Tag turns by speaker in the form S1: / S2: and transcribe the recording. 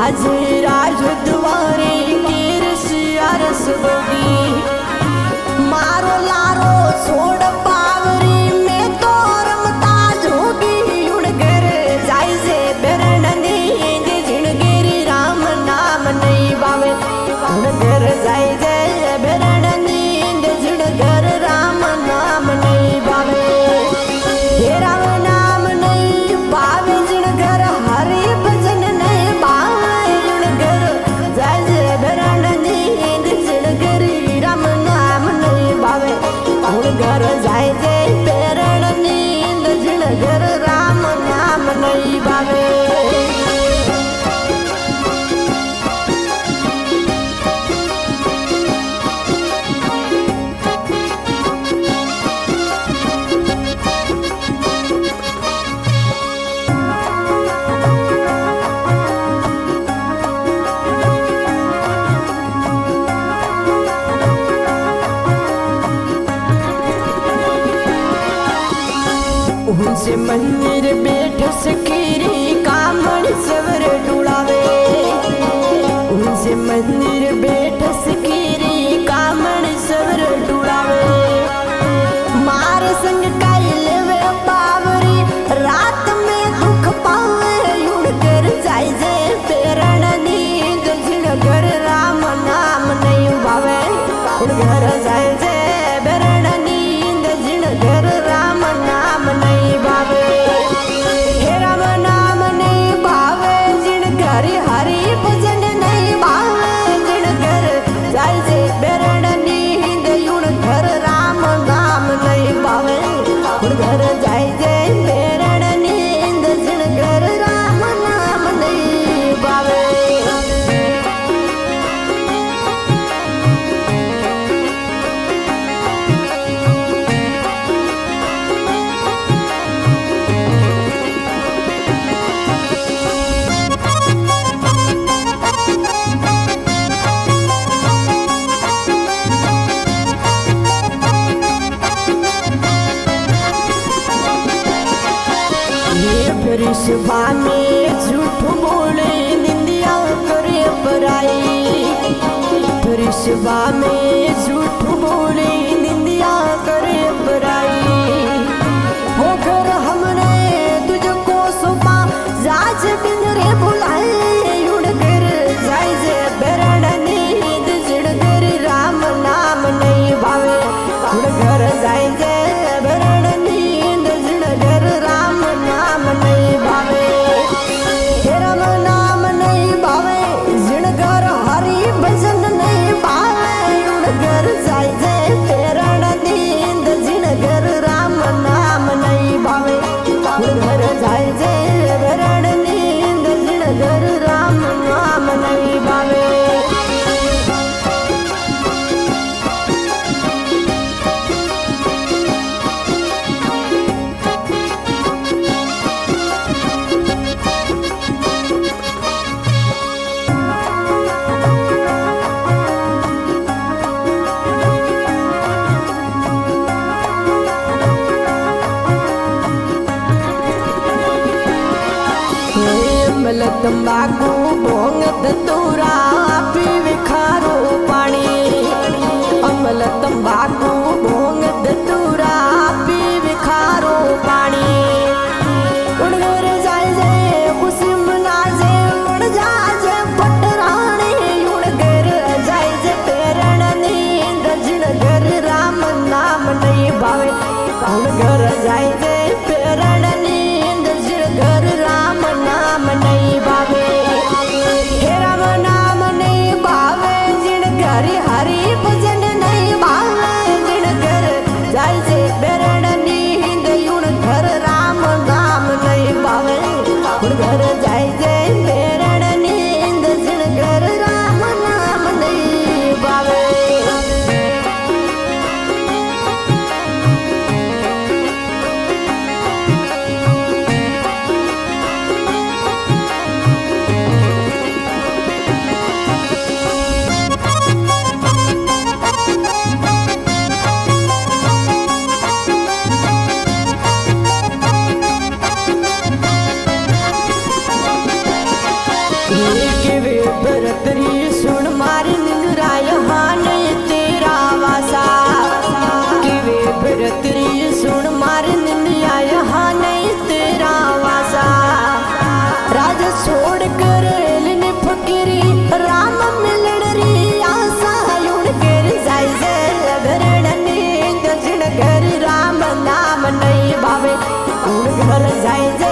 S1: आज राज द्वारे कीर सियारस होगी मारो लारो छोड़ पावरी में तो रमता जोगी उड़ घर जाय से बेरणी जिणगिरी राम नाम नहीं बावे उड़ घर जाय से बेरणी जिणगर राम नाम नहीं बावे हे राम नाम नहीं बावे जिणगर हरि भजन नहीं बावे उड़ घर जाय से बेरणी जिणगिरी राम नाम नहीं बावे उड़ घर जाय से बेरणी जिणगर राम नाम नहीं बावे। उनसे मंदिर बैठ सकीरी कामण सवर डुलावे उनसे मंदिर बैठ सकीरी कामण सवर डुलावे मार संग कायल वे पावरी रात में दुख पावे उड़ कर जाय जे पेरण नींद जिणगर राम नाम नहीं भावे उड़ घर जाय जे पेरण नींद जिणगर राम नाम नहीं भावे हे राम नाम नहीं भावे जिणगर हरि भजन नहीं भावे जिणगर जाय जे बेरण नींद उड़ घर राम नाम नहीं भावे उड़ घर जाय जे बेरण नींद जिणगर राम नाम नहीं भावे। सभा में झूठ बोले निंदिया करे पराई फिर सभा में झूठ बोले निंदिया करे पराई होकर हमने तुझको सुपा जाज बिंदरे बुलाए उड़ कर जाय जे बेरण नींद जिणगर राम नाम नहीं भावे उड़ घर जाय जे बेरण नींद जिणगर राम नाम नहीं भावे हे राम नाम नहीं भावे जिणगर हरि भजन नहीं भावे उड़ घर तंबाकू भोंग धतूरा पीवे खारो पानी अमल तंबाकू भोंग धतूरा पीवे खारो पानी उड़ घर जाए जाए खुशी मना जे उड़ जा जे पटराने उड़ घर जाए जे पेरण नींद जिन घर राम नाम नहीं भावे उड़ घर जाए जे पेरण नींद जिन घर राम नाम नहीं भावे हे राम नाम नहीं भावे जिन घर हरि भजन नहीं भावे जिन घर जाए जे पेरण नींद उड़ घर राम नाम नहीं भावे उड़ घर जाए जे पेरण नींद जिन घर राम नाम नहीं भावे भरतरी सुन मारी निंदराय हान तेरा वासा किवे भरतरी सुन मारी निंदराय हान तेरा वासा राज छोड़ कर लेने फकीरी राम मिलन री आशा उड़ कर जाय जे घरण नींद जिन घर राम नाम नहीं भावे उड़ घर जाय जे